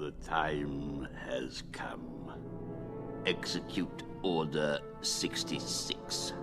The time has come. Execute Order 66.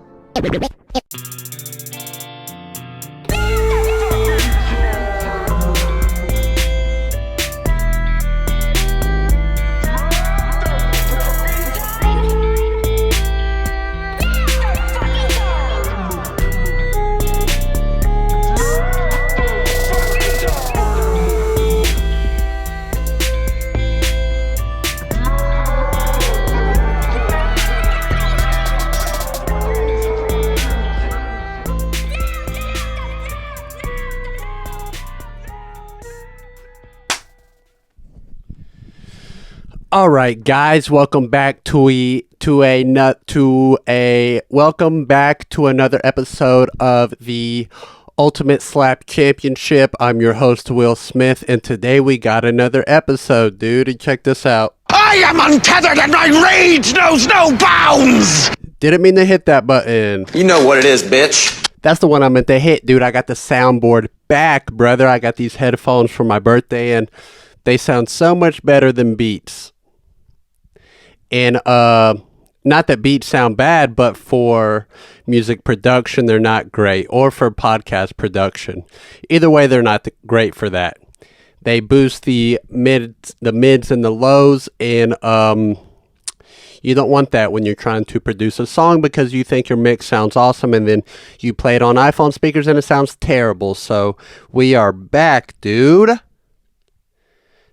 All right, guys, welcome back to another episode of the Ultimate Slap Championship. I'm your host, Will Smith, and today we got another episode, dude. And check this out. I am untethered and my rage knows no bounds! Didn't mean to hit that button. You know what it is, bitch. That's the one I meant to hit, dude. I got the soundboard back, brother. I got these headphones for my birthday, and they sound so much better than Beats. And not that Beats sound bad, but for music production, they're not great. Or for podcast production. Either way, they're not great for that. They boost the mids and the lows, and you don't want that when you're trying to produce a song because you think your mix sounds awesome, and then you play it on iPhone speakers and it sounds terrible. So we are back, dude.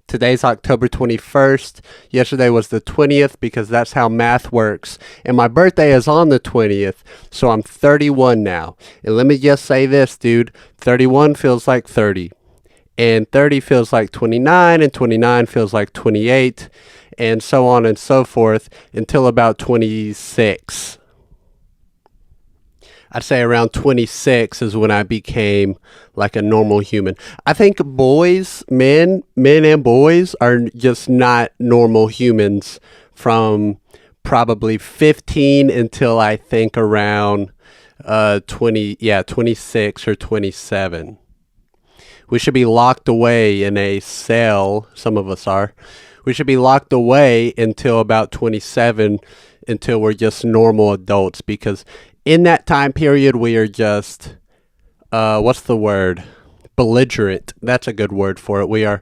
Today's October 21st. Yesterday was the 20th because that's how math works. And my birthday is on the 20th, so I'm 31 now. And let me just say this, dude. 31 feels like 30. And 30 feels like 29, and 29 feels like 28, and so on and so forth until about 26. I'd say around 26 is when I became like a normal human. I think boys, men and boys are just not normal humans from probably 15 until I think around 26 or 27. We should be locked away in a cell. Some of us are. We should be locked away until about 27 until we're just normal adults, because in that time period, we are just, what's the word? Belligerent. That's a good word for it. We are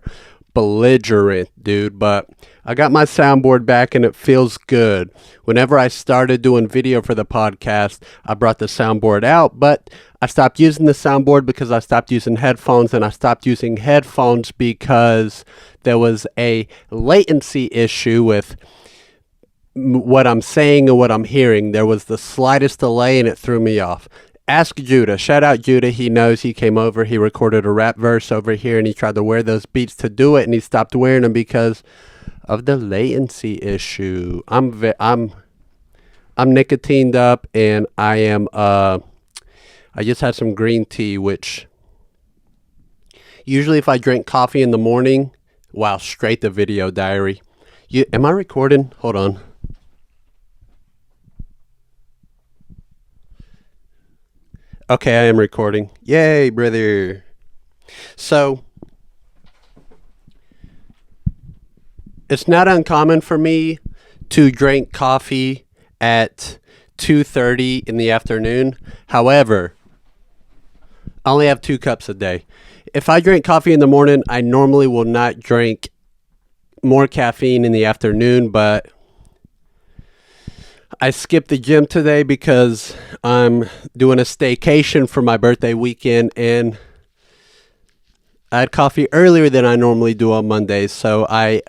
belligerent, dude. But I got my soundboard back and it feels good. Whenever I started doing video for the podcast, I brought the soundboard out, but I stopped using the soundboard because I stopped using headphones, and I stopped using headphones because there was a latency issue with what I'm saying and what I'm hearing. There was the slightest delay and it threw me off. Ask Judah. Shout out Judah. He knows. He came over. He recorded a rap verse over here and he tried to wear those beats to do it, and he stopped wearing them because of the latency issue. I'm nicotined up, and I am I just had some green tea, which usually if I drink coffee in the morning, wow, straight to video diary. Am I recording? Hold on. Okay, I am recording. Yay, brother. So, it's not uncommon for me to drink coffee at 2:30 in the afternoon. However, I only have 2 cups a day. If I drink coffee in the morning, I normally will not drink more caffeine in the afternoon, but I skipped the gym today because I'm doing a staycation for my birthday weekend, and I had coffee earlier than I normally do on Mondays. So I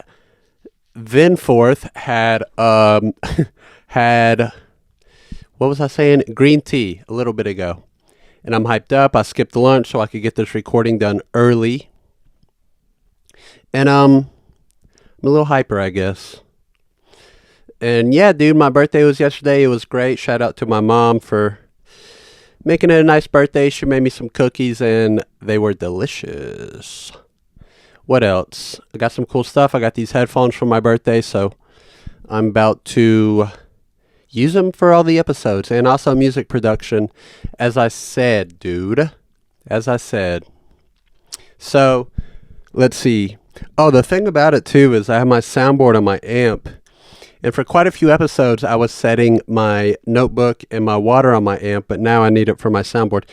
then forth had had, what was I saying? Green tea a little bit ago. And I'm hyped up. I skipped lunch so I could get this recording done early. And I'm a little hyper, I guess. And yeah, dude, my birthday was yesterday. It was great. Shout out to my mom for making it a nice birthday. She made me some cookies and they were delicious. What else? I got some cool stuff. I got these headphones for my birthday, so I'm about to use them for all the episodes, and also music production, as I said, dude. As I said. So, let's see. Oh, the thing about it too is I have my soundboard on my amp. And for quite a few episodes, I was setting my notebook and my water on my amp, but now I need it for my soundboard.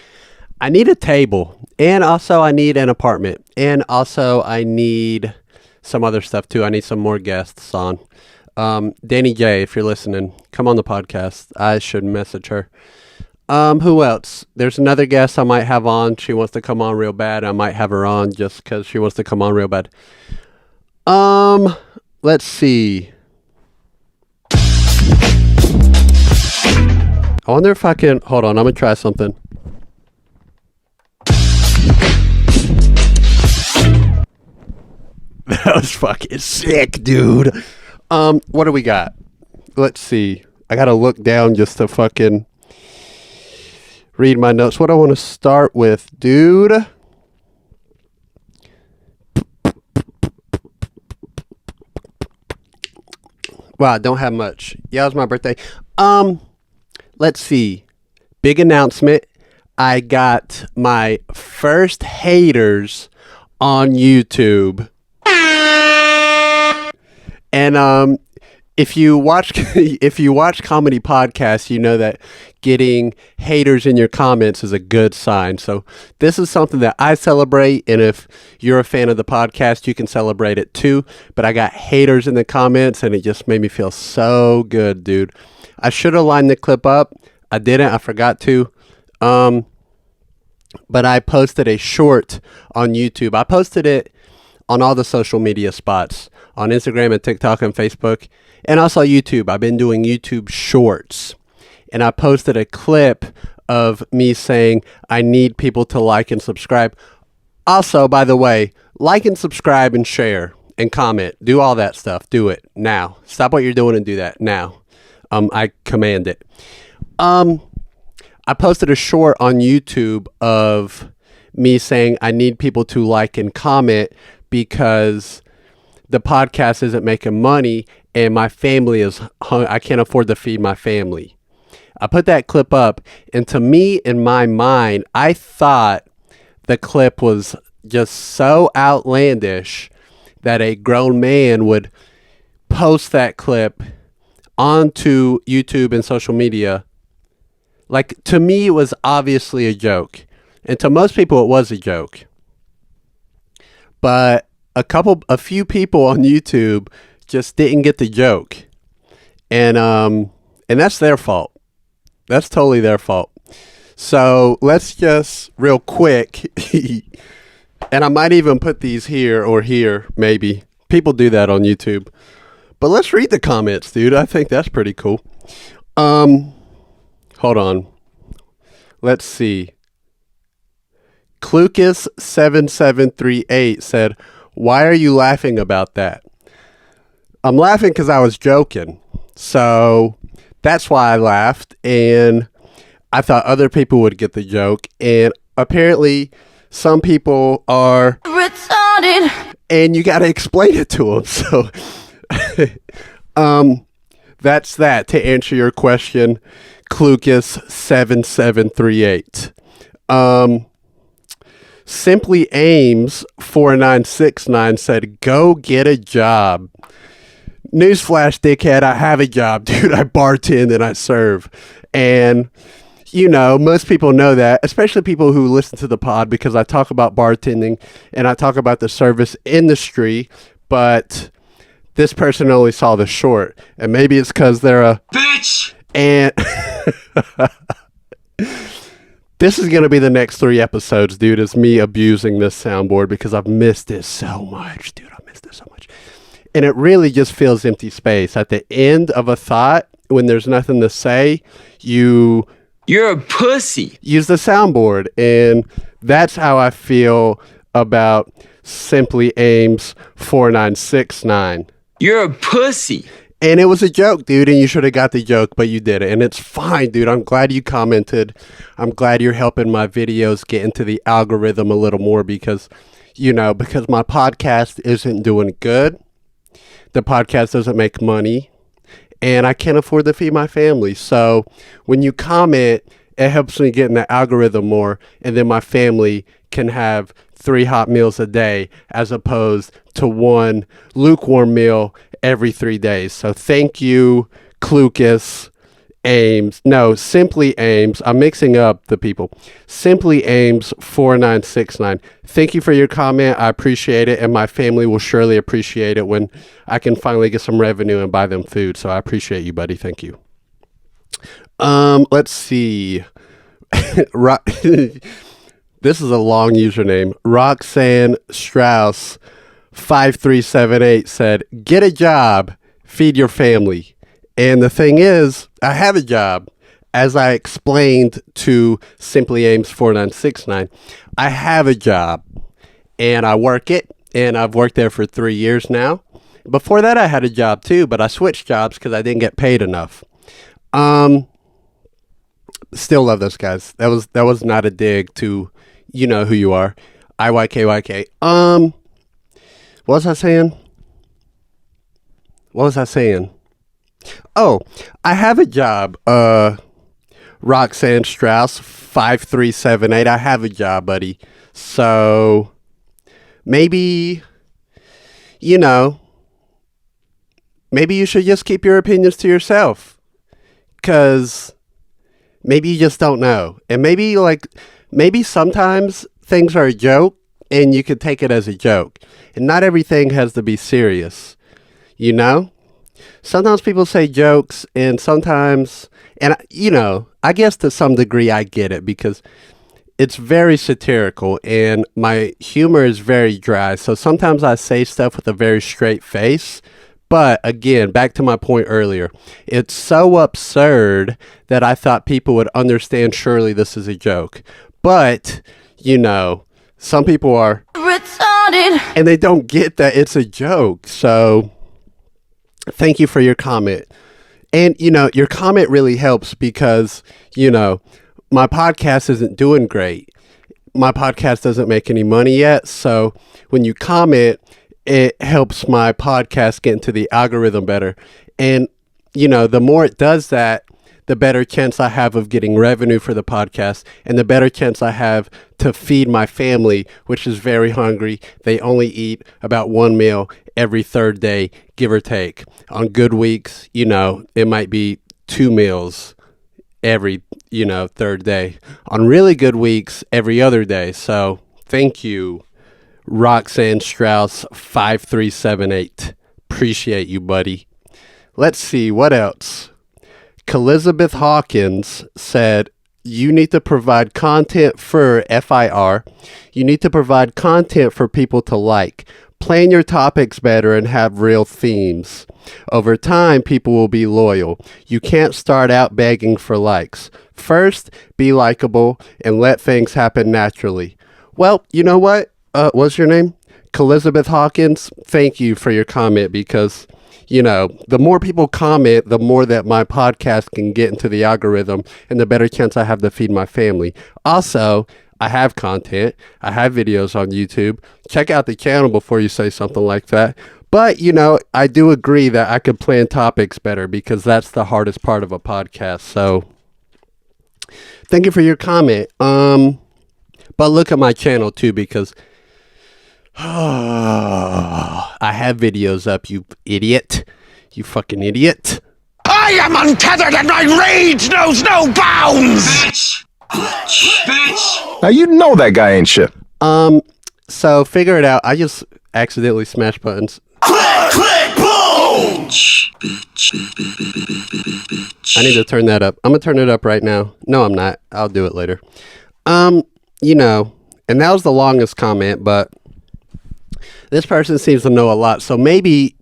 I need a table, and also I need an apartment, and also I need some other stuff too. I need some more guests on. Danny J, if you're listening, come on the podcast. I should message her. Who else? There's another guest I might have on. She wants to come on real bad. I might have her on just because she wants to come on real bad. Let's see. I wonder if I can... Hold on, I'm going to try something. That was fucking sick, dude. What do we got? Let's see. I got to look down just to fucking read my notes. What I want to start with, dude. Wow, I don't have much. Yeah, it was my birthday. Let's see. Big announcement. I got my first haters on YouTube. And if you watch comedy podcasts, you know that getting haters in your comments is a good sign. So this is something that I celebrate, and if you're a fan of the podcast, you can celebrate it too. But I got haters in the comments, and it just made me feel so good, dude. I should have lined the clip up. I didn't. I forgot to. But I posted a short on YouTube. I posted it on all the social media spots, on Instagram and TikTok and Facebook, and also YouTube. I've been doing YouTube shorts. And I posted a clip of me saying, I need people to like and subscribe. Also, by the way, like and subscribe and share and comment. Do all that stuff. Do it now. Stop what you're doing and do that now. I command it. I posted a short on YouTube of me saying I need people to like and comment because the podcast isn't making money and my family is I can't afford to feed my family. I put that clip up, and to me, in my mind, I thought the clip was just so outlandish that a grown man would post that clip onto YouTube and social media. Like, to me, it was obviously a joke. And to most people, it was a joke. But a few people on YouTube just didn't get the joke. And that's their fault. That's totally their fault. So let's just real quick, and I might even put these here or here, maybe. People do that on YouTube. But let's read the comments, dude. I think that's pretty cool. Hold on. Let's see. Clucas7738 said, why are you laughing about that? I'm laughing because I was joking. So that's why I laughed. And I thought other people would get the joke. And apparently some people are retarded. And you got to explain it to them. So that's that, to answer your question, Clucas7738. Simply Ames 4969 said, go get a job. Newsflash, dickhead, I have a job, dude. I bartend and I serve. And, you know, most people know that, especially people who listen to the pod, because I talk about bartending and I talk about the service industry, but this person only saw the short. And maybe it's because they're a bitch. And this is going to be the next 3 episodes, dude, is me abusing this soundboard because I've missed it so much, dude. I missed it so much. And it really just fills empty space. At the end of a thought, when there's nothing to say, you're a pussy. Use the soundboard. And that's how I feel about Simply Ames 4969. You're a pussy. And it was a joke, dude, and you should have got the joke, but you didn't. And it's fine, dude. I'm glad you commented. I'm glad you're helping my videos get into the algorithm a little more because, you know, because my podcast isn't doing good. The podcast doesn't make money, and I can't afford to feed my family. So when you comment, it helps me get in the algorithm more, and then my family can have 3 hot meals a day as opposed to 1 lukewarm meal every 3 days. So thank you, Clucas, Ames. No, Simply Ames. I'm mixing up the people. Simply Ames 4969. Thank you for your comment. I appreciate it, and my family will surely appreciate it when I can finally get some revenue and buy them food. So I appreciate you, buddy. Thank you. Let's see. This is a long username. Roxanne Strauss 5378 said, "Get a job, feed your family." And the thing is, I have a job. As I explained to Simply Ames 4969, I have a job and I work it, and I've worked there for 3 years now. Before that, I had a job too, but I switched jobs because I didn't get paid enough. Still love those guys. That was not a dig to, you know who you are. IYKYK. What was I saying? Oh, I have a job. Roxanne Strauss 5378. I have a job, buddy. So maybe, maybe you should just keep your opinions to yourself, because maybe you just don't know. And maybe sometimes things are a joke and you can take it as a joke. And not everything has to be serious, Sometimes people say jokes, and sometimes, and I guess to some degree I get it, because it's very satirical and my humor is very dry. So sometimes I say stuff with a very straight face. But again, back to my point earlier, it's so absurd that I thought people would understand, surely this is a joke. But, some people are retarded and they don't get that it's a joke. So thank you for your comment. And, your comment really helps because, my podcast isn't doing great. My podcast doesn't make any money yet. So when you comment, it helps my podcast get into the algorithm better. And, the more it does that, the better chance I have of getting revenue for the podcast, and the better chance I have to feed my family, which is very hungry. They only eat about 1 meal every 3rd day, give or take. On good weeks, it might be 2 meals every, 3rd day. On really good weeks, every other day. So thank you, Roxanne Strauss 5378. Appreciate you, buddy. Let's see what else. Elizabeth Hawkins said, "You need to provide content for FIR. You need to provide content for people to like. Plan your topics better and have real themes. Over time, people will be loyal. You can't start out begging for likes. First, be likable and let things happen naturally." Well, you know what? What's your name? Elizabeth Hawkins. Thank you for your comment, because the more people comment, the more that my podcast can get into the algorithm, and the better chance I have to feed my family. Also, I have content. I have videos on YouTube. Check out the channel before you say something like that. But, I do agree that I could plan topics better, because that's the hardest part of a podcast. So thank you for your comment. But look at my channel too, because I have videos up, you idiot. You fucking idiot. I am untethered and my rage knows no bounds! Bitch! Now you know that guy ain't shit. So figure it out. I just accidentally smashed buttons. Click, click, boom! I need to turn that up. I'm gonna turn it up right now. No, I'm not. I'll do it later. And that was the longest comment, but this person seems to know a lot. So maybe,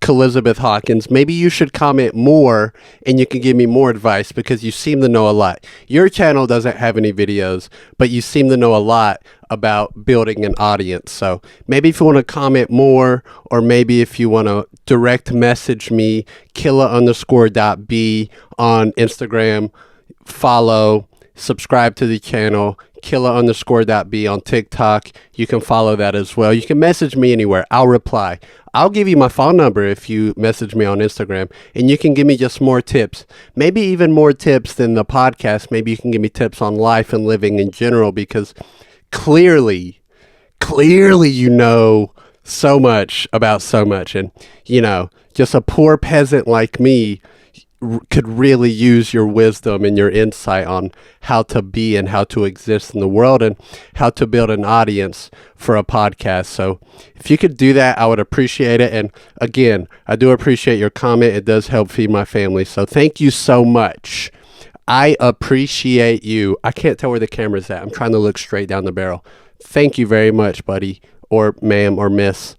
Elizabeth Hawkins, maybe you should comment more and you can give me more advice, because you seem to know a lot. Your channel doesn't have any videos, but you seem to know a lot about building an audience. So maybe if you want to comment more, or maybe if you want to direct message me, Killa_.b on Instagram, follow, subscribe to the channel, Killa_.b on TikTok. You can follow that as well. You can message me anywhere. I'll reply. I'll give you my phone number if you message me on Instagram, and you can give me just more tips. Maybe even more tips than the podcast. Maybe you can give me tips on life and living in general, because clearly you know so much about so much, and just a poor peasant like me could really use your wisdom and your insight on how to be and how to exist in the world and how to build an audience for a podcast. So if you could do that, I would appreciate it. And again, I do appreciate your comment. It does help feed my family. So thank you so much. I appreciate you. I can't tell where the camera's at. I'm trying to look straight down the barrel. Thank you very much, buddy, or ma'am, or miss.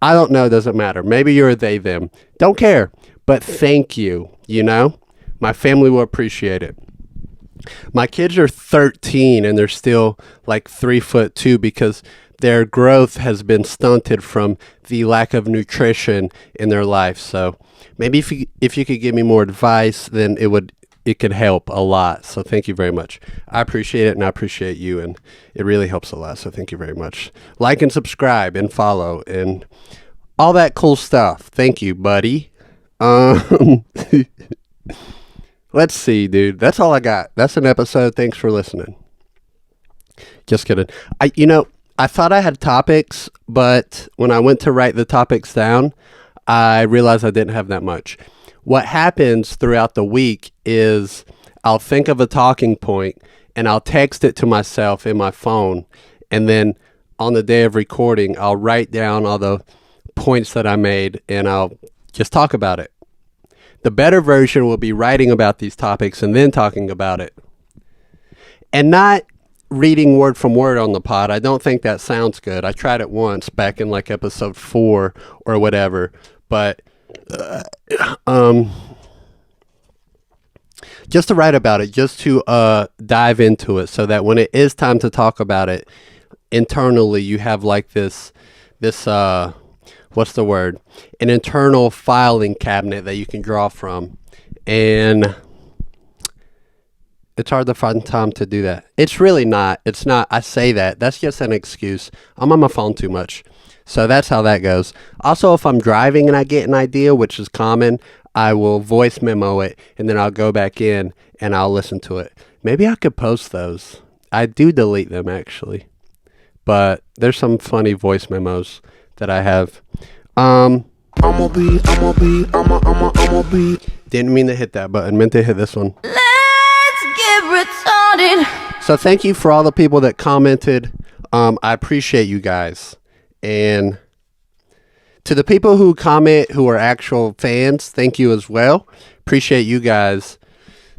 I don't know. Doesn't matter. Maybe you're a they, them. Don't care. But thank you. My family will appreciate it. My kids are 13 and they're still like 3'2" because their growth has been stunted from the lack of nutrition in their life. So maybe if you could give me more advice, then it could help a lot. So thank you very much. I appreciate it, and I appreciate you, and it really helps a lot. So thank you very much. Like and subscribe and follow and all that cool stuff. Thank you, buddy. Let's see, dude. That's all I got. That's an episode. Thanks for listening. Just kidding. I thought I had topics, but when I went to write the topics down, I realized I didn't have that much. What happens throughout the week is I'll think of a talking point and I'll text it to myself in my phone. And then on the day of recording, I'll write down all the points that I made and I'll just talk about it. The better version will be writing about these topics and then talking about it. And not reading word from word on the pod. I don't think that sounds good. I tried it once back in like episode 4 or whatever. But just to write about it, just to dive into it so that when it is time to talk about it, internally you have like this what's the word? An internal filing cabinet that you can draw from. And it's hard to find time to do that. It's really not. It's not. I say that. That's just an excuse. I'm on my phone too much. So that's how that goes. Also, if I'm driving and I get an idea, which is common, I will voice memo it and then I'll go back in and I'll listen to it. Maybe I could post those. I do delete them actually. But there's some funny voice memos that I have. Didn't mean to hit that button. Meant to hit this one. Let's get retarded. So thank you for all the people that commented. I appreciate you guys. And to the people who comment who are actual fans, thank you as well. Appreciate you guys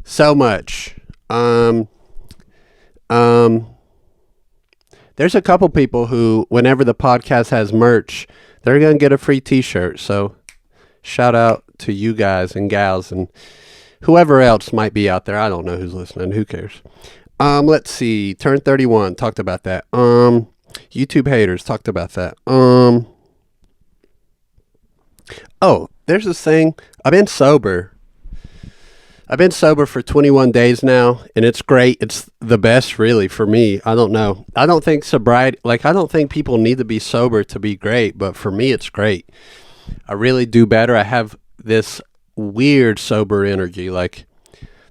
so much. There's a couple people who, whenever the podcast has merch, they're going to get a free t-shirt. So shout out to you guys and gals and whoever else might be out there. I don't know who's listening. Who cares? Let's see. Turn 31. Talked about that. YouTube haters. Talked about that. Oh, there's this thing. I've been sober for 21 days now, and it's great. It's the best, really, for me. I don't know. I don't think sobriety, I don't think people need to be sober to be great, but for me, it's great. I really do better. I have this weird sober energy.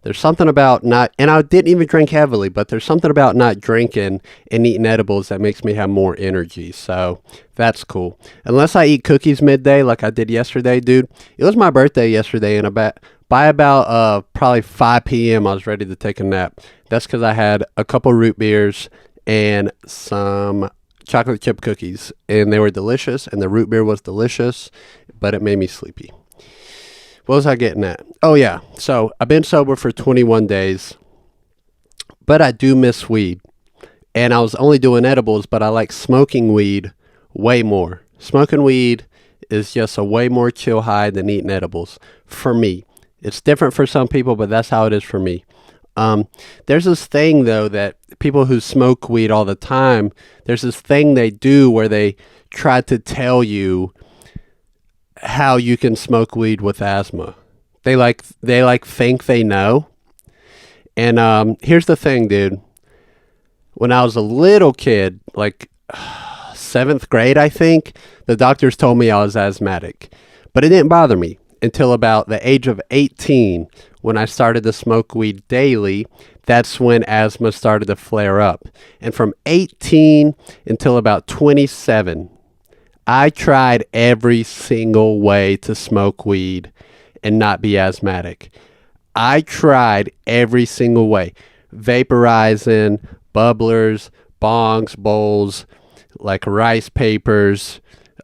There's something about not, and I didn't even drink heavily, but there's something about not drinking and eating edibles that makes me have more energy. So that's cool. Unless I eat cookies midday like I did yesterday, dude. It was my birthday yesterday, and by about probably 5 p.m. I was ready to take a nap. That's because I had a couple root beers and some chocolate chip cookies, and they were delicious, and the root beer was delicious, but it made me sleepy. What was I getting at? Oh, yeah. So I've been sober for 21 days, but I do miss weed. And I was only doing edibles, but I like smoking weed way more. Smoking weed is just a way more chill high than eating edibles for me. It's different for some people, but that's how it is for me. There's this thing, though, that people who smoke weed all the time, there's this thing they do where they try to tell you how you can smoke weed with asthma. They think they know. And here's the thing, dude. When I was a little kid, 7th grade, I think, the doctors told me I was asthmatic. But it didn't bother me until about the age of 18 when I started to smoke weed daily. that's when asthma started to flare up. And from 18 until about 27, I tried every single way to smoke weed and not be asthmatic. I tried every single way. Vaporizing, bubblers, bongs, bowls, like rice papers.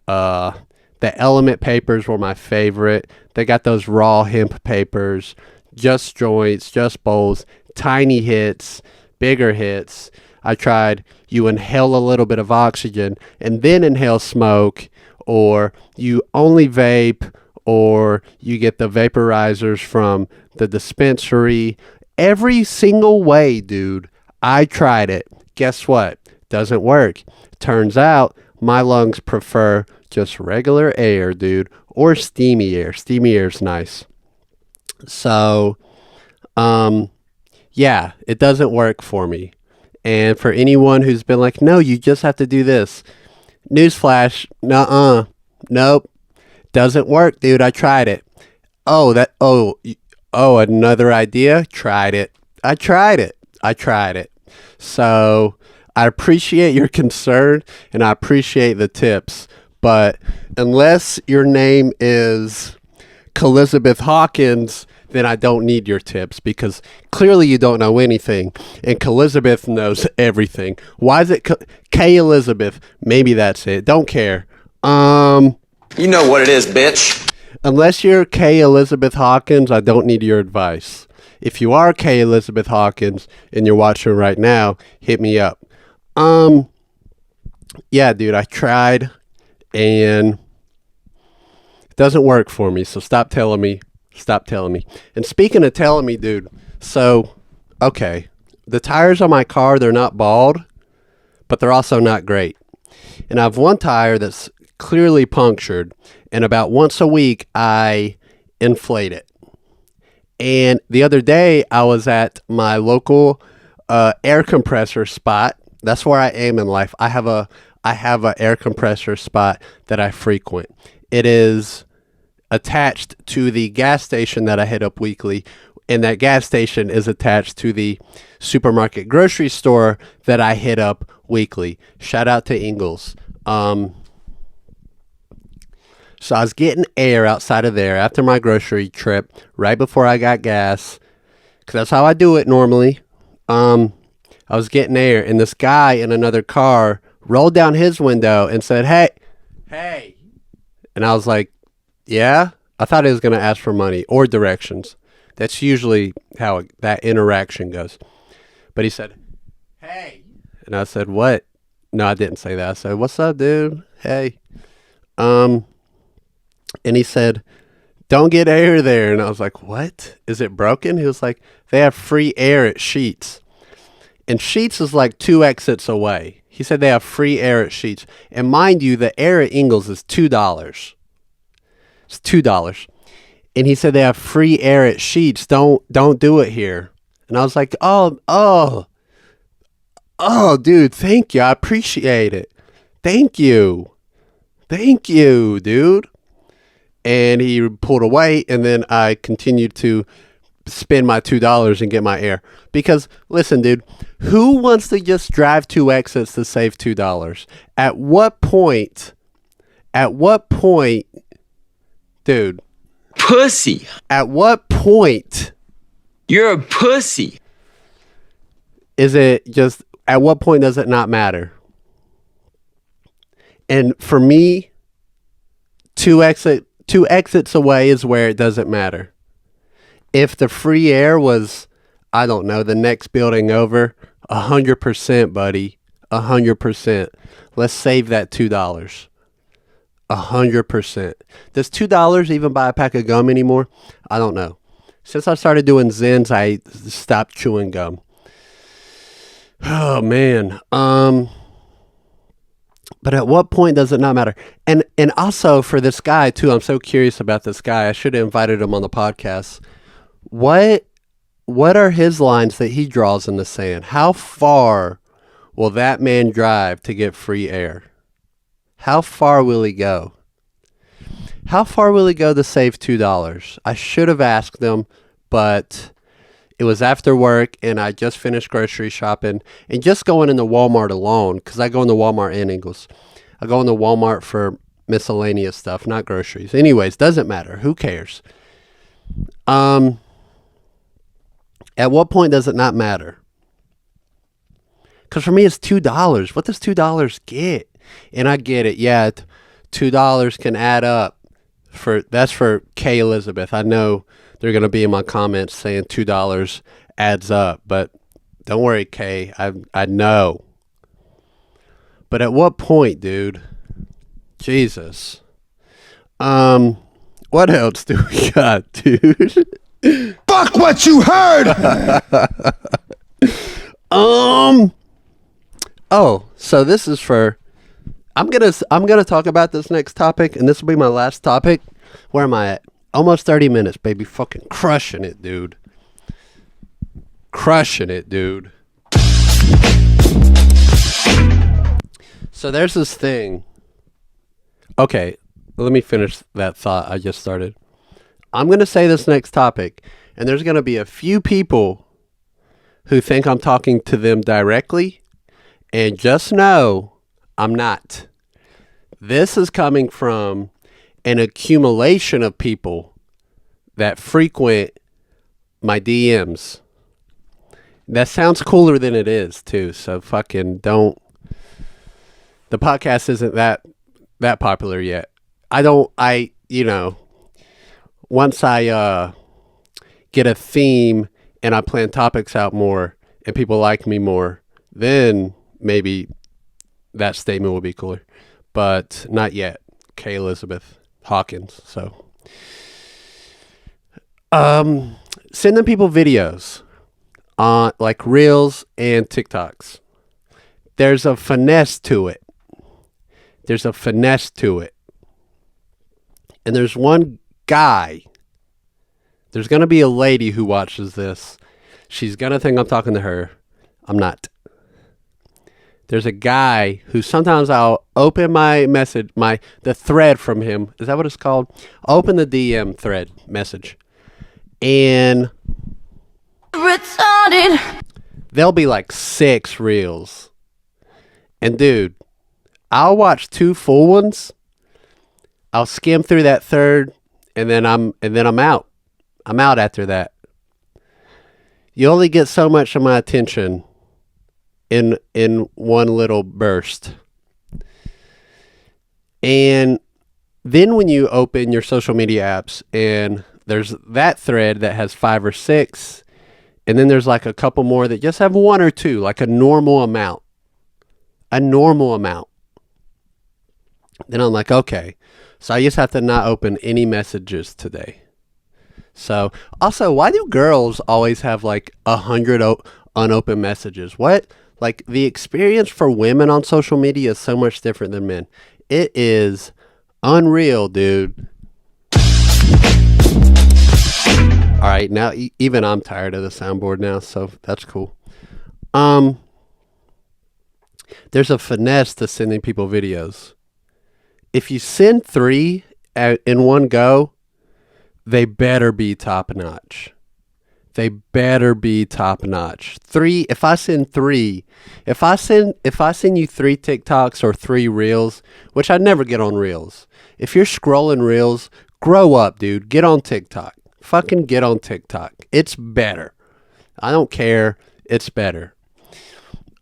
The element papers were my favorite. They got those raw hemp papers, just joints, just bowls, tiny hits, bigger hits. I tried you inhale a little bit of oxygen and then inhale smoke, or you only vape, or you get the vaporizers from the dispensary. Every single way, dude. I tried it. Guess what? Doesn't work. Turns out my lungs prefer just regular air, dude, or steamy air. Steamy air's nice. So, yeah, it doesn't work for me. And for anyone who's been like, no, you just have to do this. Newsflash, nope. Doesn't work, dude. I tried it. Oh, another idea? Tried it. I tried it. So I appreciate your concern and I appreciate the tips. But unless your name is Elizabeth Hawkins, then I don't need your tips, because clearly you don't know anything, and Elizabeth knows everything. Why is it K Elizabeth? Maybe that's it. Don't care. You know what it is, bitch. Unless you're K Elizabeth Hawkins, I don't need your advice. If you are K Elizabeth Hawkins and you're watching right now, hit me up. Yeah, dude, I tried and it doesn't work for me. So stop telling me. And speaking of telling me, dude, so, okay, the tires on my car, they're not bald, but they're also not great. And I have one tire that's clearly punctured, and about once a week, I inflate it. And the other day, I was at my local air compressor spot. That's where I am in life. I have a air compressor spot that I frequent. It is attached to the gas station that I hit up weekly, and that gas station is attached to the supermarket grocery store that I hit up weekly. Shout out to Ingles. So I was getting air outside of there after my grocery trip, right before I got gas, because that's how I do it normally. I was getting air, and this guy in another car rolled down his window and said, hey. And I was like, yeah? I thought he was going to ask for money or directions. That's usually how that interaction goes. But he said, hey. And I said, what? No, I didn't say that. I said, what's up, dude? Hey. And he said, don't get air there. And I was like, what? Is it broken? He was like, they have free air at Sheetz. And Sheetz is like 2 exits away. He said they have free air at Sheetz. And mind you, the air at Ingles is $2. It's $2. And he said they have free air at Sheetz. Don't do it here. And I was like, oh, dude, thank you. I appreciate it. Thank you, dude. And he pulled away, and then I continued to spend my $2 and get my air. Because, listen, dude, who wants to just drive 2 exits to save $2? At what point, dude? Pussy. At what point? You're a pussy. Is it just, at what point does it not matter? And for me, 2 exits away is where it doesn't matter. If the free air was, I don't know, the next building over, 100%, buddy. 100%. Let's save that $2. 100%. Does $2 even buy a pack of gum anymore? I don't know. Since I started doing Zens, I stopped chewing gum. Oh, man. But at what point does it not matter? And also for this guy, too, I'm so curious about this guy. I should have invited him on the podcast. What are his lines that he draws in the sand? How far will that man drive to get free air? How far will he go? How far will he go to save $2? I should have asked him, but It was after work, and I just finished grocery shopping, and just going into Walmart alone, because I go into Walmart and Ingles. I go into Walmart for miscellaneous stuff, not groceries. Anyways, doesn't matter. Who cares? At what point does it not matter? Because for me, it's $2. What does $2 get? And I get it. Yeah, $2 can add up. That's for K. Elizabeth. I know they're going to be in my comments saying $2 adds up. But don't worry, Kay. I know. But at what point, dude? Jesus. What else do we got, dude? Fuck what you heard! Oh, so this is for... I'm gonna talk about this next topic, and this will be my last topic. Where am I at? Almost 30 minutes, baby. Fucking crushing it, dude. Crushing it, dude. So there's this thing. Okay, let me finish that thought I just started. I'm gonna say this next topic, and there's gonna be a few people who think I'm talking to them directly, and just know I'm not. This is coming from an accumulation of people that frequent my DMs. That sounds cooler than it is, too. So fucking don't. The podcast isn't that popular yet. Once I get a theme and I plan topics out more and people like me more, then maybe that statement will be cooler. But not yet. K. Elizabeth Hawkins. So sending people videos on like Reels and TikToks. There's a finesse to it. And there's one guy. There's going to be a lady who watches this. She's going to think I'm talking to her. I'm not. There's a guy who sometimes I'll open my message, the thread from him. Is that what it's called? I'll open the DM thread message. And retarded. There'll be like 6 reels. And dude, I'll watch 2 full ones. I'll skim through that third, and then I'm out. I'm out after that. You only get so much of my attention in one little burst. And then when you open your social media apps and there's that thread that has 5 or 6, and then there's like a couple more that just have 1 or 2, like a normal amount. Then I'm like, okay, so I just have to not open any messages today. So also, why do girls always have like 100 unopened messages? What? Like the experience for women on social media is so much different than men. It is unreal, dude. All right, now even I'm tired of the soundboard now, so that's cool. There's a finesse to sending people videos. If you send 3 in one go, they better be top notch. 3, if I send you 3 TikToks or 3 Reels, which I never get on Reels. If you're scrolling Reels, grow up, dude. Get on TikTok. Fucking get on TikTok. It's better. I don't care. It's better.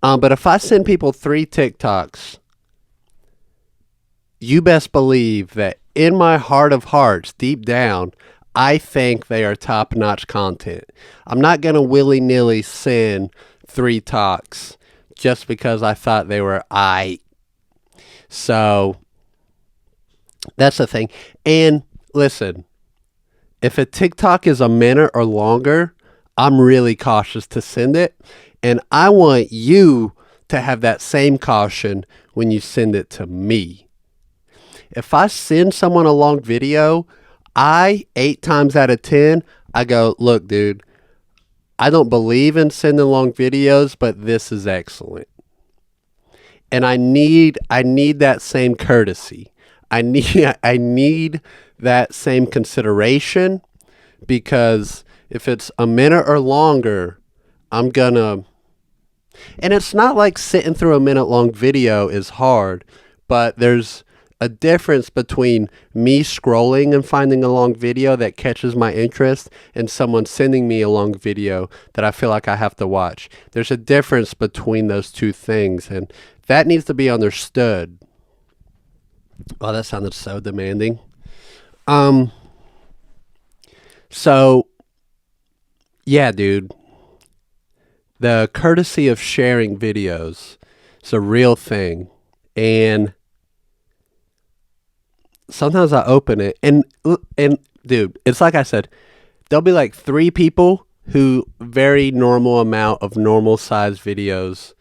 But if I send people 3 TikToks, you best believe that in my heart of hearts, deep down, I think they are top-notch content. I'm not going to willy-nilly send 3 talks just because I thought they were aight. So, that's the thing. And listen, if a TikTok is a minute or longer, I'm really cautious to send it. And I want you to have that same caution when you send it to me. If I send someone a long video, 8 times out of 10, I go, look, dude, I don't believe in sending long videos, but this is excellent. And I need that same courtesy. I need that same consideration, because If it's a minute or longer, I'm gonna, and it's not like sitting through a minute long video is hard, but there's a difference between me scrolling and finding a long video that catches my interest and someone sending me a long video that I feel like I have to watch. There's a difference between those two things, and that needs to be understood. Oh, that sounded so demanding. So, yeah, dude. The courtesy of sharing videos is a real thing. And sometimes I open it and dude, it's like I said, there'll be like 3 people who very normal amount of normal size videos.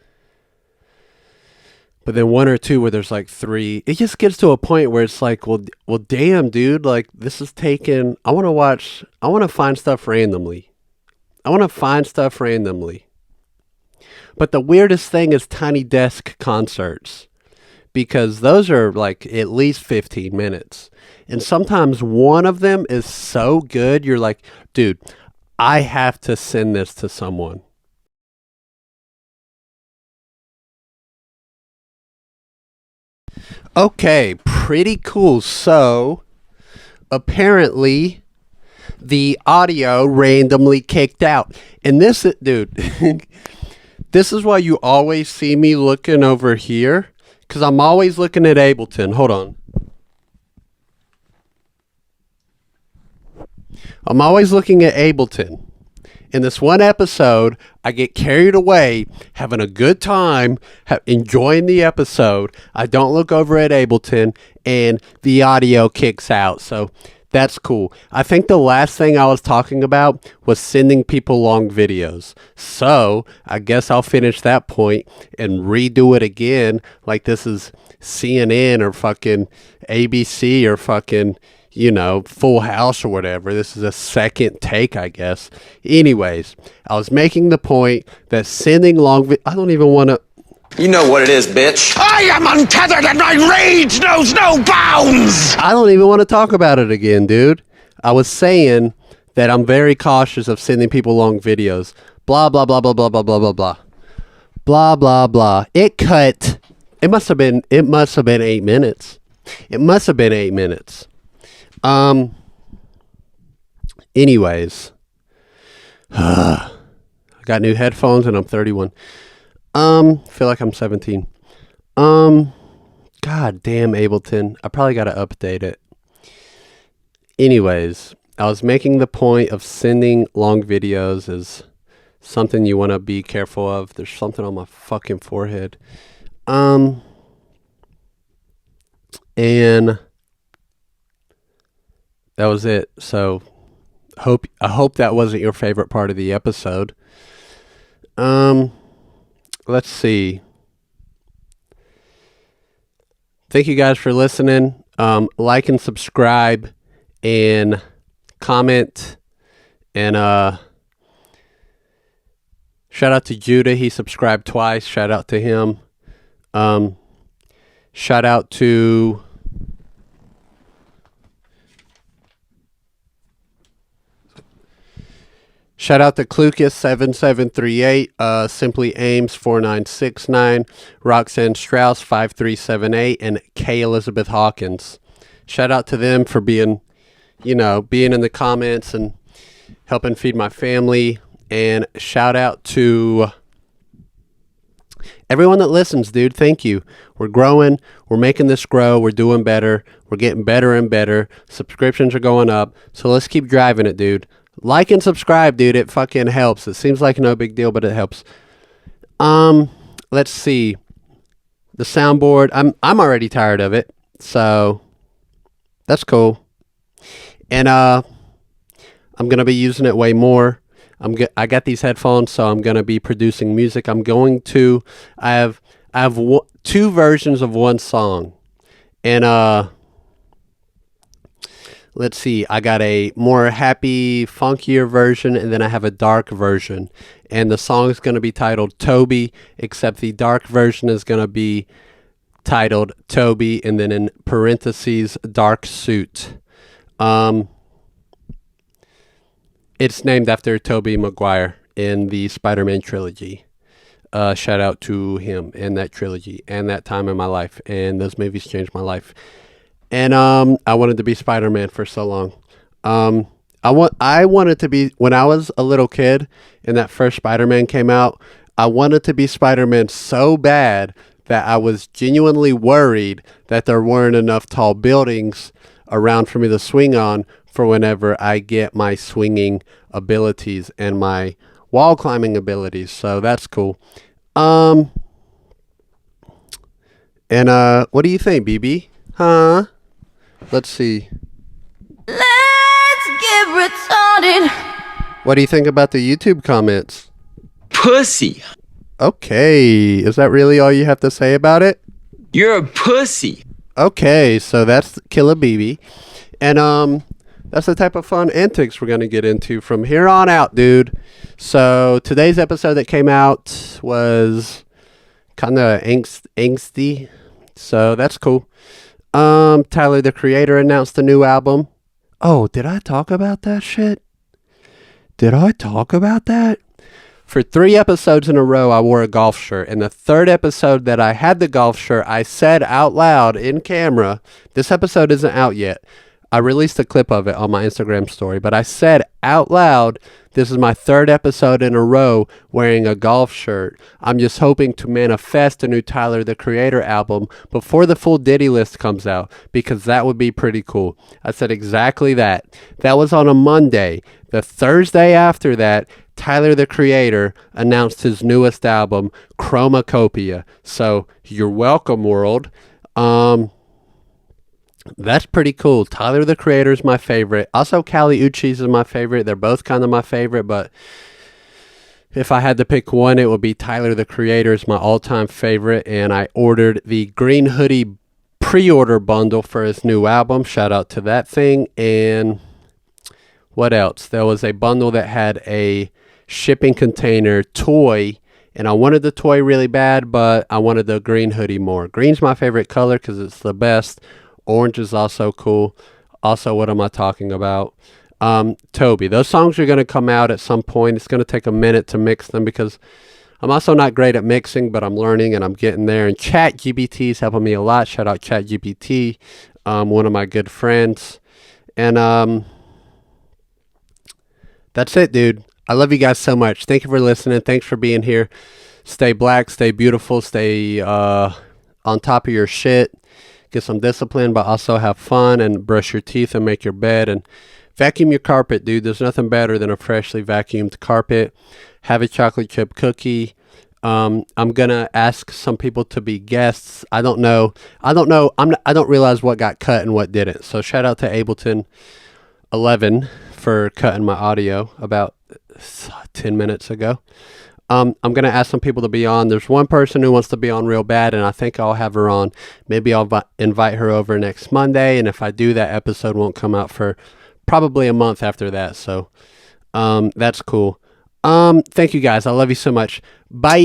But then 1 or 2 where there's like 3, it just gets to a point where it's like, well, damn, dude, like this is taken. I want to find stuff randomly. But the weirdest thing is Tiny Desk concerts, because those are like at least 15 minutes. And sometimes one of them is so good, you're like, dude, I have to send this to someone. Okay, pretty cool. So, apparently, the audio randomly kicked out. And this, dude, this is why you always see me looking over here, because I'm always looking at Ableton. Hold on. I'm always looking at Ableton. In this one episode, I get carried away, having a good time, enjoying the episode. I don't look over at Ableton, and the audio kicks out. So that's cool. I think the last thing I was talking about was sending people long videos. So I guess I'll finish that point and redo it again like this is CNN or fucking ABC or fucking, you know, Full House or whatever. This is a second take, I guess. Anyways, I was making the point that sending long I don't even want to. You know what it is, bitch. I am untethered and my rage knows no bounds! I don't even want to talk about it again, dude. I was saying that I'm very cautious of sending people long videos. Blah, blah, blah, blah, blah, blah, blah, blah, blah. Blah, blah, blah. It must have been 8 minutes. It must have been 8 minutes. Anyways. I got new headphones and I'm 31. Feel like I'm 17. God damn Ableton. I probably got to update it. Anyways, I was making the point of sending long videos is something you want to be careful of. There's something on my fucking forehead. And that was it. So I hope that wasn't your favorite part of the episode. Let's see. Thank you guys for listening. Like and subscribe and comment. And shout out to Judah. He subscribed twice. Shout out to him. Shout out to Clucas7738, Simply Ames 4969, Roxanne Strauss 5378, and K. Elizabeth Hawkins. Shout out to them for being in the comments and helping feed my family. And shout out to everyone that listens, dude. Thank you. We're growing. We're making this grow. We're doing better. We're getting better and better. Subscriptions are going up. So let's keep driving it, dude. Like and subscribe, dude. It fucking helps. It seems like no big deal, but it helps. Let's see. The soundboard. I'm already tired of it. So that's cool. And I'm gonna be using it way more. I got these headphones, so I'm gonna be producing music. I have 2 versions of one song. And let's see, I got a more happy, funkier version, and then I have a dark version. And the song is going to be titled Toby, except the dark version is going to be titled Toby, and then in parentheses, dark suit. It's named after Tobey Maguire in the Spider-Man trilogy. Shout out to him and that trilogy and that time in my life. And those movies changed my life. And I wanted to be Spider-Man for so long. I wanted to be, when I was a little kid and that first Spider-Man came out, I wanted to be Spider-Man so bad that I was genuinely worried that there weren't enough tall buildings around for me to swing on for whenever I get my swinging abilities and my wall climbing abilities. So that's cool. And what do you think, BB? Huh? Let's see. Let's get retarded. What do you think about the YouTube comments? Pussy. Okay. Is that really all you have to say about it? You're a pussy. Okay, so that's Killa BB. And that's the type of fun antics we're going to get into from here on out, dude. So today's episode that came out was kind of angsty. So that's cool. Tyler, the Creator, announced a new album. Oh, did I talk about that shit? Did I talk about that? For 3 episodes in a row, I wore a golf shirt. And the 3rd episode that I had the golf shirt, I said out loud in camera, this episode isn't out yet. I released a clip of it on my Instagram story, but I said out loud, this is my 3rd episode in a row wearing a golf shirt. I'm just hoping to manifest a new Tyler, the Creator album before the full Diddy list comes out, because that would be pretty cool. I said exactly that. That was on a Monday. The Thursday after that, Tyler, the Creator, announced his newest album, Chromacopia. So you're welcome, world. That's pretty cool. Tyler, the Creator is my favorite. Also, Kali Uchis is my favorite. They're both kind of my favorite, but if I had to pick one, it would be Tyler, the Creator is my all-time favorite, and I ordered the Green Hoodie pre-order bundle for his new album. Shout out to that thing. And what else? There was a bundle that had a shipping container toy, and I wanted the toy really bad, but I wanted the green hoodie more. Green's my favorite color because it's the best. Orange is also cool. Also, what am I talking about? Toby. Those songs are going to come out at some point. It's going to take a minute to mix them because I'm also not great at mixing, but I'm learning and I'm getting there. And ChatGPT is helping me a lot. Shout out ChatGPT, one of my good friends. And that's it, dude. I love you guys so much. Thank you for listening. Thanks for being here. Stay black, stay beautiful, stay on top of your shit. Get some discipline, but also have fun and brush your teeth and make your bed and vacuum your carpet, dude. There's nothing better than a freshly vacuumed carpet. Have a chocolate chip cookie. I'm gonna ask some people to be guests. I don't know. I don't realize what got cut and what didn't. So shout out to Ableton 11 for cutting my audio about 10 minutes ago. I'm going to ask some people to be on. There's one person who wants to be on real bad, and I think I'll have her on. Maybe I'll invite her over next Monday, and if I do, that episode won't come out for probably a month after that. So that's cool. Thank you guys. I love you so much. Bye.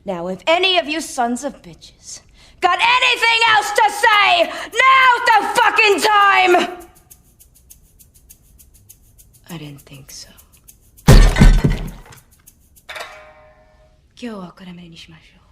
Now, if any of you sons of bitches got anything else to say, now's the fucking time! I didn't think so. 今日はこれまでにしましょう。